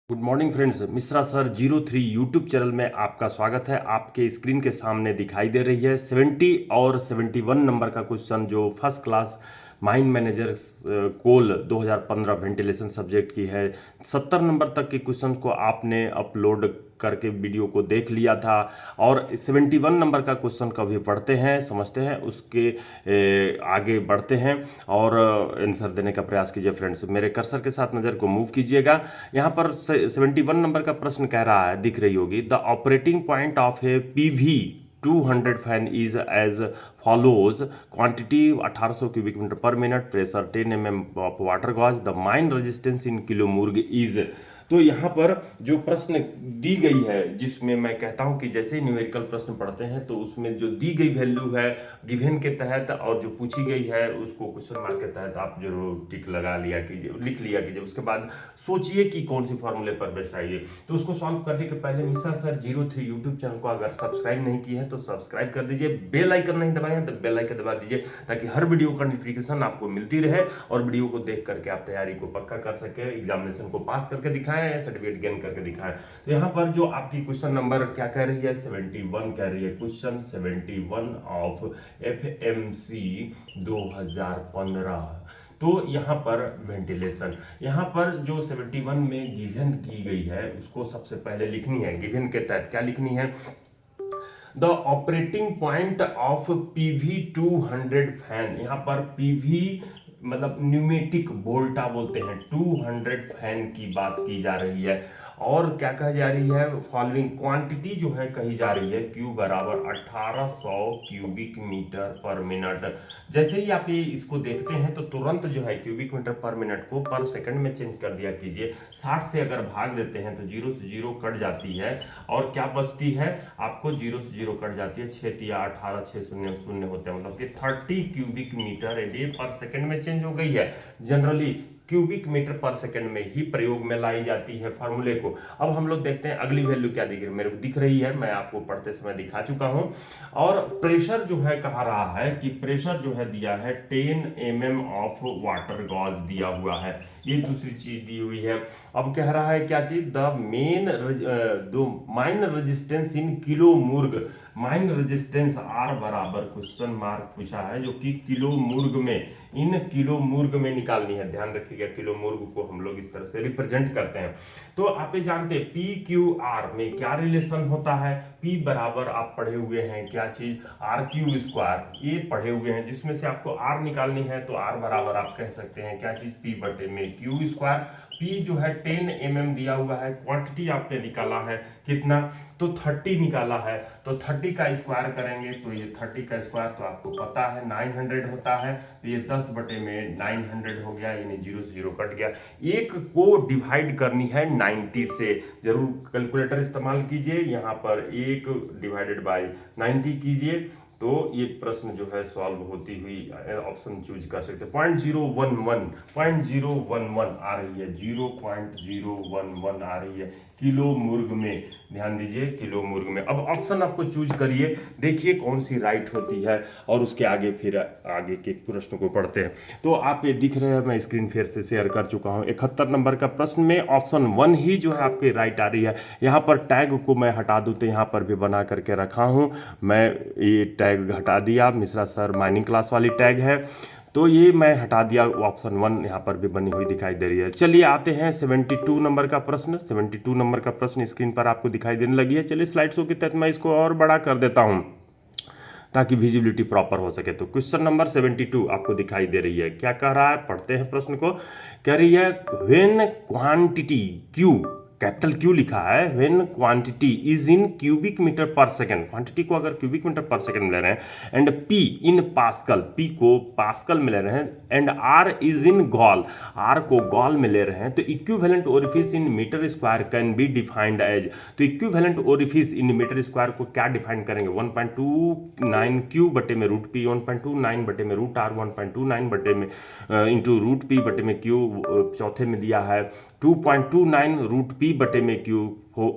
Good morning friends, Mishra sir 03 YouTube channel में आपका स्वागत है। आपके स्क्रीन के सामने दिखाई दे रही है 70 और 71 नंबर का क्वेश्चन जो फर्स्ट क्लास माइंड मैनेजर कोल 2015 वेंटिलेशन सब्जेक्ट की है। 70 नंबर तक के क्वेश्चन को आपने अपलोड करके वीडियो को देख लिया था और 71 नंबर का क्वेश्चन का भी पढ़ते हैं, समझते हैं, उसके आगे बढ़ते हैं और आंसर देने का प्रयास कीजिए। फ्रेंड्स, मेरे कर्सर के साथ नज़र को मूव कीजिएगा। यहाँ पर 71 नंबर का प्रश्न कह रहा है, दिख रही होगी, the operating point of a PV 200 fan is as follows. Quantity 1800 cubic metre per minute, pressure 10 mm of water gauge, the mine resistance in kilomurgue is. तो यहाँ पर जो प्रश्न दी गई है, जिसमें मैं कहता हूं कि जैसे ही न्यूमेरिकल प्रश्न पढ़ते हैं तो उसमें जो दी गई वैल्यू है गिवन के तहत और जो पूछी गई है उसको क्वेश्चन मार्क के तहत आप जरूर टिक लगा लिया कीजिए, लिख लिया कीजिए। उसके बाद सोचिए कि कौन सी फॉर्मूले पर बेस्ट आइए। तो उसको सॉल्व करने के पहले मिश्रा सर 03 यूट्यूब चैनल को अगर सब्सक्राइब नहीं किए हैं तो सब्सक्राइब कर दीजिए, बेल आइकन नहीं दबाए हैं तो बेल आइकन दबा दीजिए ताकि हर वीडियो का नोटिफिकेशन आपको मिलती रहे और वीडियो को देख करके आप तैयारी को पक्का कर सके, एग्जामिनेशन को पास करके दिखाएं, सर्टिफिकेट गेन करके दिखाएं। तो यहाँ पर जो आपकी क्वेश्चन नंबर क्या कह रही है, 71 कह रही है। Question 71 of FMC 2015। तो यहाँ पर वेंटिलेशन, यहाँ पर जो 71 में गिवन की गई है उसको सबसे पहले लिखनी है। गिवन के तहत क्या लिखनी है, the operating point of PV 200 fan. यहाँ पर पीवी मतलब न्यूमेटिक वोल्टा बोलते हैं, 200 फैन की बात की जा रही है। और क्या कही जा रही है, फॉलोइंग क्वांटिटी जो है कही जा रही है, क्यू बराबर 1800 क्यूबिक मीटर पर मिनट। जैसे ही आप ये इसको देखते हैं तो तुरंत जो है क्यूबिक मीटर पर मिनट को पर सेकंड में चेंज कर दिया कीजिए। 60 से अगर भाग देते हैं तो 0 से 0 कट जाती है और क्या बचती है आपको, 0 से 0 कट जाती है, 6 या 18, 6 शून्य शून्य होते हैं, मतलब कि 30 क्यूबिक मीटर ए पर सेकंड में चेंज हो गई है। Generally cubic metre per second में ही प्रयोग में लाई जाती है फार्मूले को। अब हम लोग देखते हैं अगली वैल्यू क्या दिख रही है, मेरे को दिख रही है, मैं आपको पढ़ते समय दिखा चुका हूं। और प्रेशर जो है कहा रहा है कि प्रेशर जो है दिया है 10 mm ऑफ वाटर गॉज दिया हुआ है, ये दूसरी चीज दी हुई है। अब कह रहा है क्या चीज, the mine resistance in kilomurgue. Mine resistance R बराबर क्वेश्चन मार्क पूछा है जो कि किलोमूर्ग में, इन किलोमूर्ग में निकालनी है। ध्यान रखिएगा, किलोमूर्ग को हम लोग इस तरह से रिप्रेजेंट करते हैं। तो आप ये जानते हैं पी क्यू आर में क्या रिलेशन होता है। पी बराबर आप पढ़े हुए हैं क्या चीज, आर क्यू स्क्वायर, ये पढ़े हुए हैं। जिसमें से आपको आर निकालनी है तो आर बराबर आप कह सकते हैं क्या चीज, पी बटे में क्यू स्क्वायर। पी जो है 10 mm दिया हुआ है, क्वांटिटी आपने निकाला है कितना, तो 30 निकाला है, तो 30 का स्क्वायर करेंगे तो ये 30 का स्क्वायर तो आपको पता है 900 होता है, तो ये 10 बटे में 900 हो गया, यानी 0 से 0 कट गया। एक को डिवाइड करनी है 90 से, जरूर कैलकुलेटर इस्तेमाल कीजिए, यहाँ पर 1 डिवाइडेड बाय 90 कीजिए तो ये प्रश्न जो है सॉल्व होती हुई ऑप्शन चूज कर सकते हैं। 0.011 आ रही है, 0.011 आ रही है किलोमूर्ग में। ध्यान दीजिए, किलोमूर्ग में। अब ऑप्शन आपको चूज करिए, देखिए कौन सी राइट होती है और उसके आगे फिर आगे के प्रश्न को पढ़ते हैं। तो आप ये दिख रहे हैं, मैं स्क्रीन फेयर से शेयर कर चुका हूँ। 71 नंबर का प्रश्न में ऑप्शन 1 ही जो है आपकी राइट आ रही है। यहाँ पर टैग को मैं हटा दूँ तो यहाँ पर भी बना करके रखा हूँ मैं, ये टैग हटा दिया, मिश्रा सर माइनिंग क्लास वाली टैग है तो ये मैं हटा दिया। ऑप्शन 1 यहाँ पर भी बनी हुई दिखाई दे रही है। चलिए आते हैं 72 नंबर का प्रश्न। 72 नंबर का प्रश्न स्क्रीन पर आपको दिखाई देने लगी है। चलिए स्लाइड शो के तहत मैं इसको और बड़ा कर देता हूँ ताकि विजिबिलिटी प्रॉपर हो सके। तो क्वेश्चन नंबर 72 आपको दिखाई दे रही है। क्या कह रहा है, पढ़ते हैं प्रश्न को। कह रही है when quantity Q, capital Q लिखा है, when quantity is in cubic metre per second, quantity को अगर क्यूबिक मीटर पर सेकंड में ले रहे हैं, and P in pascal, P को पास्कल में ले रहे हैं, and R is in gaul, R को गॉल में ले रहे हैं, तो equivalent orifice in metre square can be defined as. तो equivalent orifice in metre square को क्या डिफाइन करेंगे, 1.29 क्यू बटे में रूट पी, 1.29 बटे में रूट आर, 1.29 बटे में इंटू रूट पी बटे में क्यू, चौथे में दिया है 2.29 रूट पी बटे में क्यू,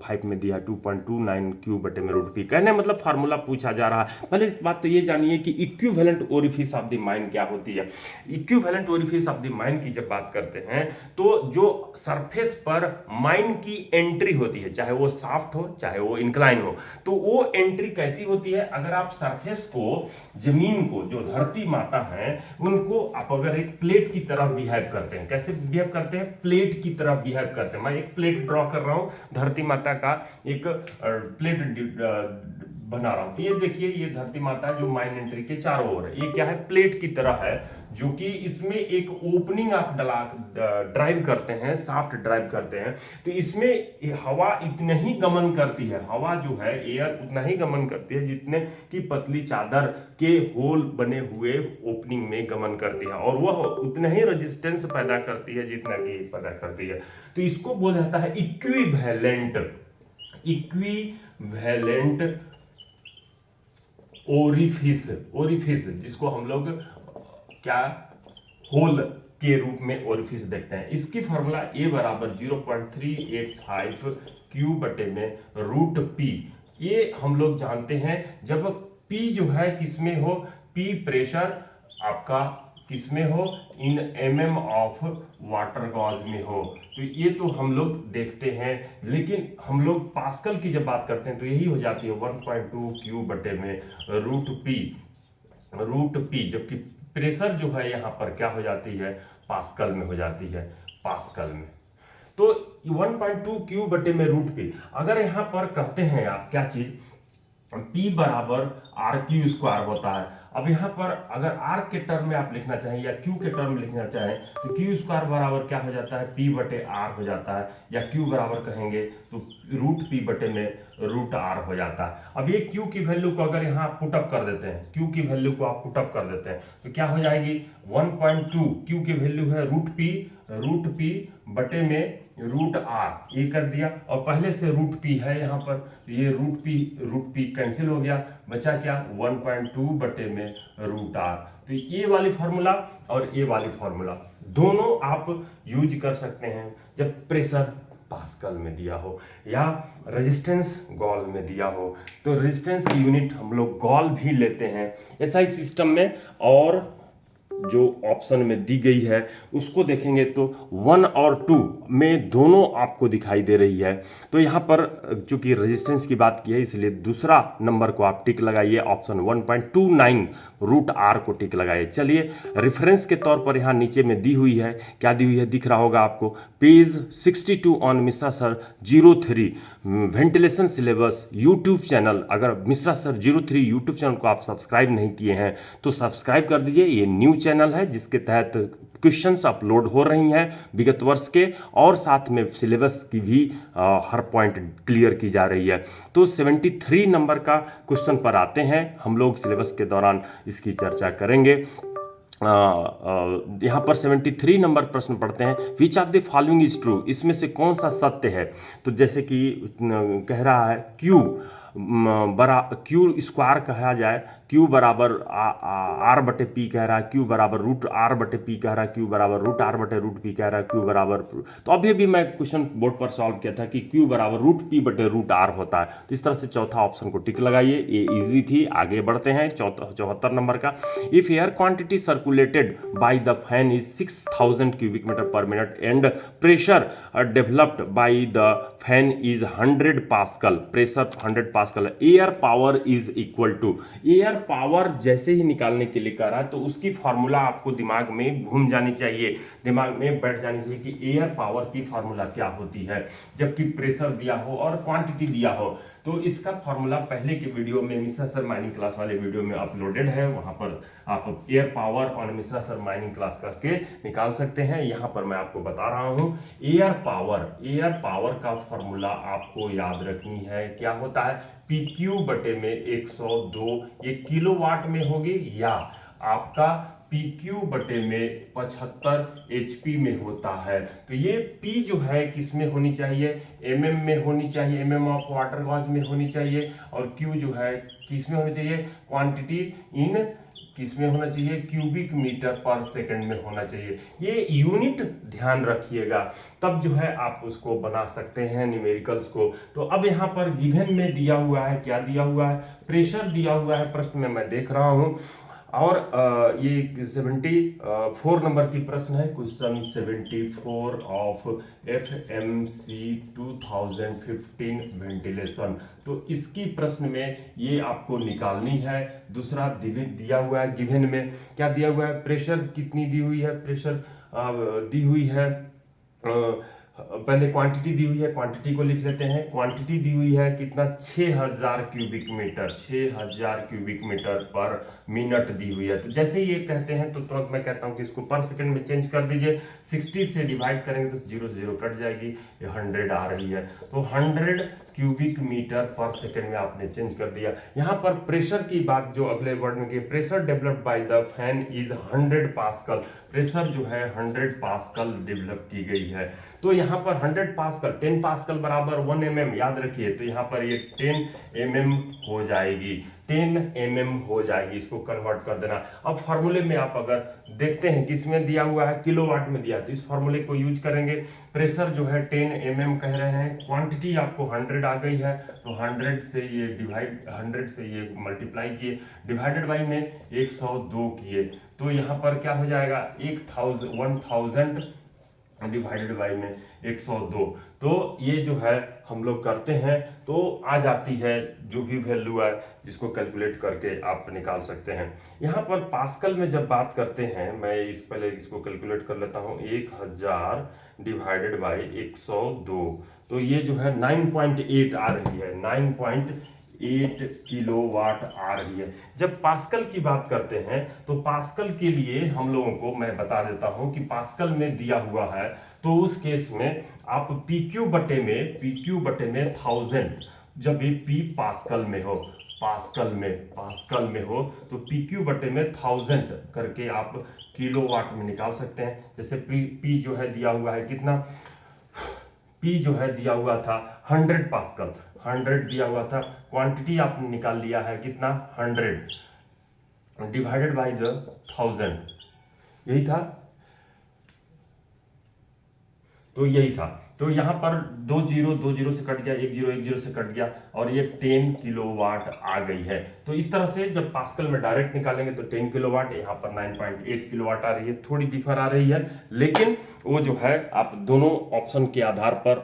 5 में दिया 2.29 क्यू बटे में रूट पी। कहने मतलब फार्मूला पूछा जा रहा है। पहले बात तो ये जानिए कि equivalent orifice of the mine क्या होती है। Equivalent orifice of the mine की जब बात करते हैं तो जो सरफेस पर माइन की एंट्री होती है, चाहे वो शाफ्ट हो चाहे वो इंक्लाइन हो, तो वो एंट्री कैसी होती है। अगर आप सरफेस को, जमीन को, जो धरती माता है उनको आप अगर एक प्लेट की तरह बिहेव करते हैं, कैसे बिहेव करते हैं, प्लेट की तरह बिहेव करते हैं। मैं एक प्लेट ड्रॉ कर रहा हूं, धरती माता का एक प्लेट बना रहा हूं, तो ये देखिए ये धरती माता जो माइन एंट्री के चारों ओर है, ये क्या है, प्लेट की तरह है, जो कि इसमें एक ओपनिंग आप ड्राइव करते हैं, साफ्ट ड्राइव करते हैं, तो इसमें हवा इतना ही गमन करती है, हवा जो है एयर उतना ही गमन करती है जितने की पतली चादर के होल बने हुए ओपनिंग में गमन करती है, और वह उतना ही रेजिस्टेंस पैदा करती है जितना कि पैदा करती है। तो इसको बोला जाता है इक्विवेलेंट ओरिफिस, जिसको हम लोग क्या होल के रूप में ओरिफिस देखते हैं। इसकी फॉर्मूला ए बराबर 0.385 क्यू बटे में रूट पी। ये हम लोग जानते हैं जब पी जो है किसमें हो, पी प्रेशर आपका किसमें हो, इन mm ऑफ वाटर गॉज में हो, तो ये तो हम लोग देखते हैं। लेकिन हम लोग पास्कल की जब बात करते हैं तो यही हो जाती है 1.2 क्यू बटे में रूट पी, जबकि प्रेशर जो है यहाँ पर क्या हो जाती है, पास्कल में हो जाती है, पास्कल में। तो 1.2 क्यू बटे में रूट पी। अगर यहाँ पर कहते हैं आप क्या चीज, P बराबर आर क्यू स्क्वायर होता है। अब यहाँ पर अगर R के टर्म में आप लिखना चाहें या Q के टर्म में लिखना चाहें तो क्यू स्क्वायर बराबर क्या हो जाता है, P बटे R हो जाता है, या Q बराबर कहेंगे तो रूट P बटे में रूट R हो जाता है। अब ये Q की वैल्यू को अगर यहाँ पुटअप कर देते हैं, Q की वैल्यू को आप पुटअप कर देते हैं तो क्या हो जाएगी 1.2, Q की वैल्यू है रूट P बटे में रूट R, ये कर दिया, और पहले से रूट P है यहाँ पर, ये रूट P कैंसिल हो गया, बचा क्या 1.2 बटे में रूट R। तो ये वाली फार्मूला और ये वाली फार्मूला दोनों आप यूज कर सकते हैं जब प्रेशर पास्कल में दिया हो या रेजिस्टेंस गॉल में दिया हो। तो रेजिस्टेंस की यूनिट हम लोग गॉल भी लेते हैं एसआई सिस्टम में, और जो ऑप्शन में दी गई है उसको देखेंगे तो 1 और 2 में दोनों आपको दिखाई दे रही है। तो यहाँ पर चूंकि रेजिस्टेंस की बात की है इसलिए दूसरा नंबर को आप टिक लगाइए, ऑप्शन 1.29 रूट R को टिक लगाइए। चलिए रेफरेंस के तौर पर यहाँ नीचे में दी हुई है, क्या दी हुई है दिख रहा होगा आपको, page 62 on Mishra sir 03 ventilation syllabus YouTube channel. अगर मिश्रा सर 03 यूट्यूब चैनल को आप सब्सक्राइब नहीं किए हैं तो सब्सक्राइब कर दीजिए। ये न्यू चैनल है जिसके तहत क्वेश्चंस अपलोड हो रही हैं विगत वर्ष के, और साथ में सिलेबस की भी हर पॉइंट क्लियर की जा रही है। तो 73 नंबर का क्वेश्चन पर आते हैं, हम लोग सिलेबस के दौरान इसकी चर्चा करेंगे। यहाँ पर 73 नंबर प्रश्न पढ़ते हैं, which of the following is true, इसमें से कौन सा सत्य है। तो जैसे कि कह रहा है क्यू स्क्वायर कहा जाए, क्यू बराबर आर बटे पी कह रहा है, क्यू बराबर रूट आर बटे पी कह रहा है, क्यू बराबर रूट आर बटे रूट पी कह रहा है, क्यू बराबर, तो अभी भी मैं क्वेश्चन बोर्ड पर सॉल्व किया था कि क्यू बराबर रूट पी बटे रूट आर होता है। तो इस तरह से चौथा ऑप्शन को टिक लगाइए, ये इजी थी। आगे बढ़ते हैं 74 नंबर का, if air quantity circulated by the fan is 6000 cubic metre per minute and pressure developed by the fan is 100 pascal, pressure 100 pascal, air power is equal to, air power जैसे ही निकालने के लिए कह रहा है तो उसकी फॉर्मूला आपको दिमाग में घूम जानी चाहिए, दिमाग में बैठ जानी चाहिए कि एयर पावर की फॉर्मूला क्या होती है जबकि प्रेशर दिया हो और क्वांटिटी दिया हो। तो इसका फॉर्मूला पहले के वीडियो में मिश्रा सर माइनिंग क्लास वाले वीडियो में अपलोडेड है, वहां पर आप एयर पावर और मिश्रा सर माइनिंग क्लास करके निकाल सकते हैं। यहाँ पर मैं आपको बता रहा हूँ एयर पावर का फॉर्मूला आपको याद रखनी है, क्या होता है PQ बटे में 102, ये किलोवाट में होगी, या आपका पी क्यू बटे में 75 HP में होता है। तो ये P जो है किस में होनी चाहिए, mm में होनी चाहिए, mm ऑफ वाटर गॉज में होनी चाहिए, और Q जो है किस में होनी चाहिए, क्वांटिटी इन किस में होना चाहिए, क्यूबिक मीटर पर सेकंड में होना चाहिए। ये यूनिट ध्यान रखिएगा, तब जो है आप उसको बना सकते हैं न्यूमेरिकल्स को। तो अब यहाँ पर गिवन में दिया हुआ है, क्या दिया हुआ है, प्रेशर दिया हुआ है प्रश्न में, मैं देख रहा हूँ। और ये 74 नंबर की प्रश्न है, क्वेश्चन 74 ऑफ FMC 2015 वेंटिलेशन। तो इसकी प्रश्न में ये आपको निकालनी है। दूसरा दिया हुआ है गिवन में, क्या दिया हुआ है, प्रेशर कितनी दी हुई है, प्रेशर दी हुई है, पहले क्वांटिटी दी हुई है, क्वांटिटी को लिख लेते हैं। क्वांटिटी दी हुई है कितना, 6000 cubic metre, 6000 cubic metre per minute दी हुई है। तो जैसे ही ये कहते हैं तो तुरंत मैं कहता हूं कि इसको पर सेकंड में चेंज कर दीजिए। 60 से डिवाइड करेंगे तो 0 से 0 कट जाएगी, ये 100 आ रही है। तो 100 क्यूबिक मीटर पर सेकंड में आपने चेंज कर दिया। यहाँ पर प्रेशर की बात जो अगले वर्ड में की, pressure developed by the fan is 100 pascal. Pressure जो है 100 पास्कल डेवलप की गई है। तो यहाँ पर 100 पास्कल, 10 पास्कल बराबर 1 mm, याद रखिए। तो यहाँ पर ये 10 mm हो जाएगी, 10 mm हो जाएगी, इसको कन्वर्ट कर देना। अब फार्मूले में आप अगर देखते हैं किसमें दिया हुआ है, किलोवाट में दिया है, तो इस फार्मूले को यूज करेंगे। प्रेशर जो है 10 mm कह रहे हैं, क्वांटिटी आपको 100 आ गई है, तो 100 से ये डिवाइड, 100 से ये मल्टीप्लाई किए, डिवाइडेड बाई में 102 किए, तो यहाँ पर क्या हो जाएगा, 1000 डिवाइडेड बाई में 102। तो ये जो है हम लोग करते हैं तो आ जाती है जो भी वैल्यू है, जिसको कैलकुलेट करके आप निकाल सकते हैं। यहाँ पर पास्कल में जब बात करते हैं, मैं पहले इसको कैलकुलेट कर लेता हूँ, 1000 डिवाइडेड बाई 102, तो ये जो है 9.8 आ रही है, 9.8 किलोवाट आ रही है। जब पास्कल की बात करते हैं तो पास्कल के लिए हम लोगों को मैं बता देता हूं कि पास्कल में दिया हुआ है, तो उस केस में आप PQ बटे में 1000, जब ये P पास्कल में हो, पास्कल में हो, तो PQ बटे में 1000 करके आप किलोवाट में निकाल सकते हैं। जैसे P जो है दिया हुआ है कितना, P जो है दिया हुआ था 100 पास्कल, 100 दिया हुआ था, क्वांटिटी आपने निकाल लिया है कितना, 100 डिवाइडेड बाय द 1000, यही था, तो यही था। तो यहाँ पर 2 0 से कट गया, 1 0 से कट गया, और ये 10 किलोवाट आ गई है। तो इस तरह से जब पास्कल में डायरेक्ट निकालेंगे तो 10 किलोवाट, यहाँ पर 9.8 किलोवाट आ रही है, थोड़ी डिफर आ रही है, लेकिन वो जो है आप दोनों ऑप्शन के आधार पर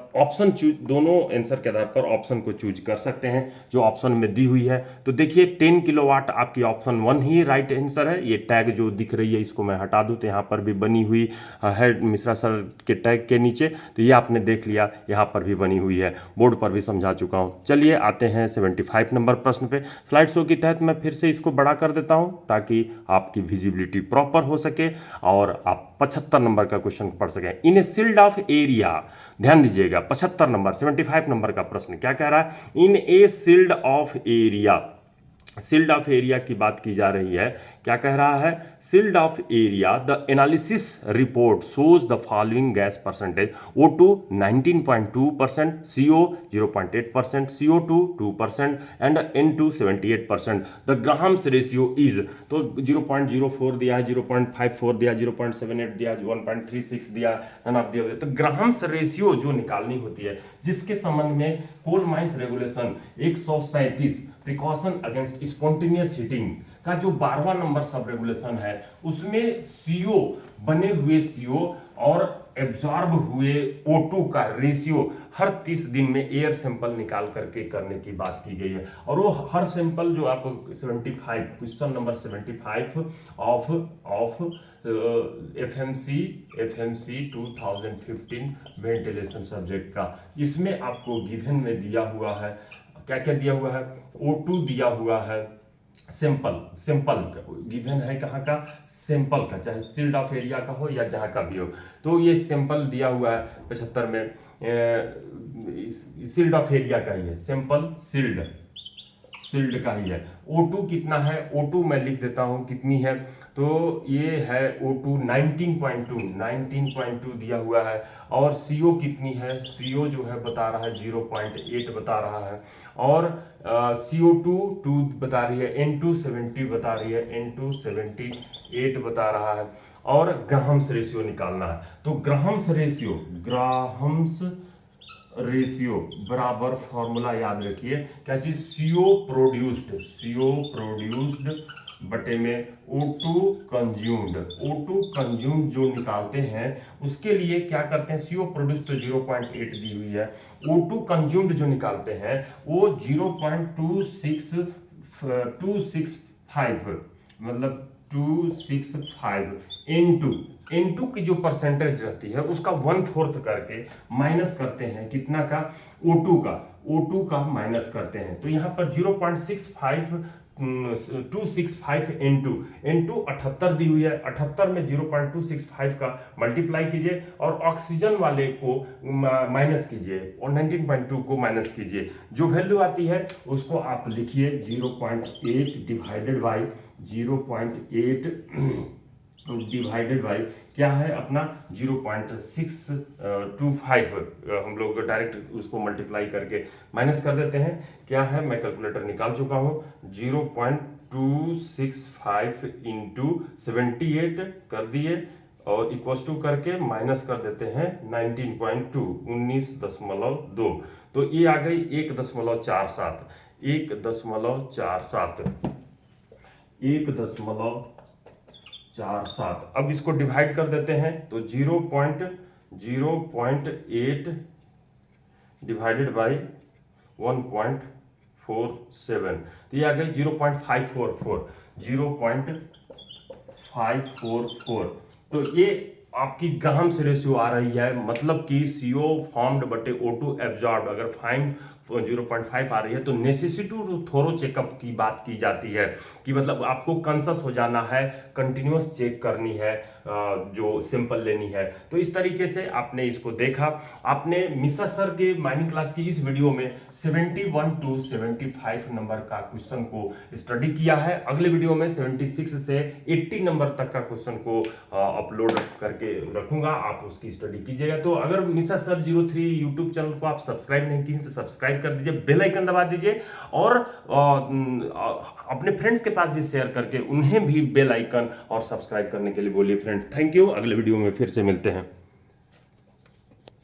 दोनों आंसर के आधार पर ऑप्शन को चूज कर सकते हैं जो ऑप्शन में दी हुई है। तो देखिए 10 किलोवाट आपकी ऑप्शन 1 ही राइट आंसर है। ये टैग जो दिख रही है इसको मैं हटा दूं, तो यहाँ पर भी बनी हुई है मिश्रा सर के टैग के नीचे, तो ये आपने देख लिया, यहाँ पर भी बनी हुई है, बोर्ड पर भी समझा चुका हूँ। चलिए आते हैं 75 नंबर प्रश्न पे। स्लाइड शो के तहत मैं फिर से इसको बड़ा कर देता हूँ ताकि आपकी विजिबिलिटी प्रॉपर हो सके और आप 75 नंबर का क्वेश्चन पढ़ सकें। इन ए सील्ड ऑफ एरिया, ध्यान दीजिएगा 75 नंबर 75 नंबर का प्रश्न क्या कह रहा है, in a sealed off area, sealed off area की बात की जा रही है। क्या कह रहा है, sealed off area the analysis report shows the following gas percentage, O2 19.2%, CO 0.8%, CO2 2% एंड N2 78%। The Graham's ratio is, तो 0.04 दिया है, 0.54 दिया, 0.78 दिया, 1.36 दिया, आप दिया। तो ग्राहम्स रेशियो जो निकालनी होती है, जिसके संबंध में coal mines regulation 137 precaution against spontaneous heating का जो 12वां नंबर सब रेगुलेशन है, उसमें सीओ, बने हुए सीओ और एब्जॉर्ब हुए O2 का रेशियो हर 30 दिन में एयर सैंपल निकाल करके करने की बात की गई है। और वो हर सैंपल जो आप 75 question number 75 of FMC 2015 ventilation subject का, इसमें आपको गिवन में दिया हुआ है, क्या क्या दिया हुआ है, O2 दिया हुआ है, सैंपल गिवन है, कहाँ का, सैंपल का, चाहे सील्ड ऑफ एरिया का हो या जहाँ का भी हो, तो ये सैंपल दिया हुआ है 75 में, सील्ड ऑफ एरिया का ही है, सैंपल शील्ड का ही है। O2 कितना है, O2 मैं लिख देता हूं कितनी है, तो ये है O2 19.2 दिया हुआ है। और CO कितनी है, CO जो है बता रहा है 0.8 बता रहा है। और CO2 2 बता रही है, N2 70 बता रही है, N2 78 बता रहा है। और ग्राहम्स रेशियो निकालना है, तो ग्राहम्स रेशियो बराबर फॉर्मूला याद रखिए, क्या चीज, CO प्रोड्यूस्ड बटे में O2 कंज्यूम्ड जो निकालते हैं उसके लिए क्या करते हैं, CO प्रोड्यूस्ड तो 0.8 दी हुई है, O2 कंज्यूम्ड जो निकालते हैं वो 0.265 मतलब 265 N2 की जो परसेंटेज रहती है उसका 1/4 करके माइनस करते हैं, कितना का, O2 का माइनस करते हैं। तो यहाँ पर 0.265 N2 78 दी हुई है, 78 में 0.265 का मल्टीप्लाई कीजिए और ऑक्सीजन वाले को माइनस कीजिए और 19.2 को माइनस कीजिए, जो वैल्यू आती है उसको आप लिखिए 0.8 डिवाइडेड बाई 0.8 डिवाइडेड बाई क्या है अपना 0.625, हम लोग डायरेक्ट उसको मल्टीप्लाई करके माइनस कर देते हैं। क्या है, मैं कैलकुलेटर निकाल चुका हूँ, 0.265 इंटू 78 कर दिए और इक्वस टू करके माइनस कर देते हैं 19.2 19.2, तो ये आ गई 1.47 1.47। अब इसको डिवाइड कर देते हैं तो 0.8 डिवाइडेड बाई 1.47, तो ये आ गई 0.544। तो ये आपकी ग्राहम्स रेशियो आ रही है, मतलब कि CO फॉर्म्ड बटे O2 एब्जॉर्ब अगर 0.5 आ रही है तो नेसेसिटी टू थोरो चेकअप की बात की जाती है, कि मतलब आपको कंसस हो जाना है, कंटिन्यूअस चेक करनी है, जो सैंपल लेनी है। तो इस तरीके से आपने इसको देखा, आपने मिश्रा सर के माइनिंग क्लास की इस वीडियो में 71 to 75 नंबर का क्वेश्चन को स्टडी किया है। अगले वीडियो में 76 से 80 नंबर तक का क्वेश्चन को अपलोड करके रखूंगा, आप उसकी स्टडी कीजिएगा। तो अगर मिश्रा सर 03 यूट्यूब चैनल को आप सब्सक्राइब नहीं किए तो सब्सक्राइब कर दीजिए, बेल आइकन दबा दीजिए और अपने फ्रेंड्स के पास भी शेयर करके उन्हें भी बेल आइकन और सब्सक्राइब करने के लिए बोलिए। फ्रेंड्स थैंक यू, अगले वीडियो में फिर से मिलते हैं।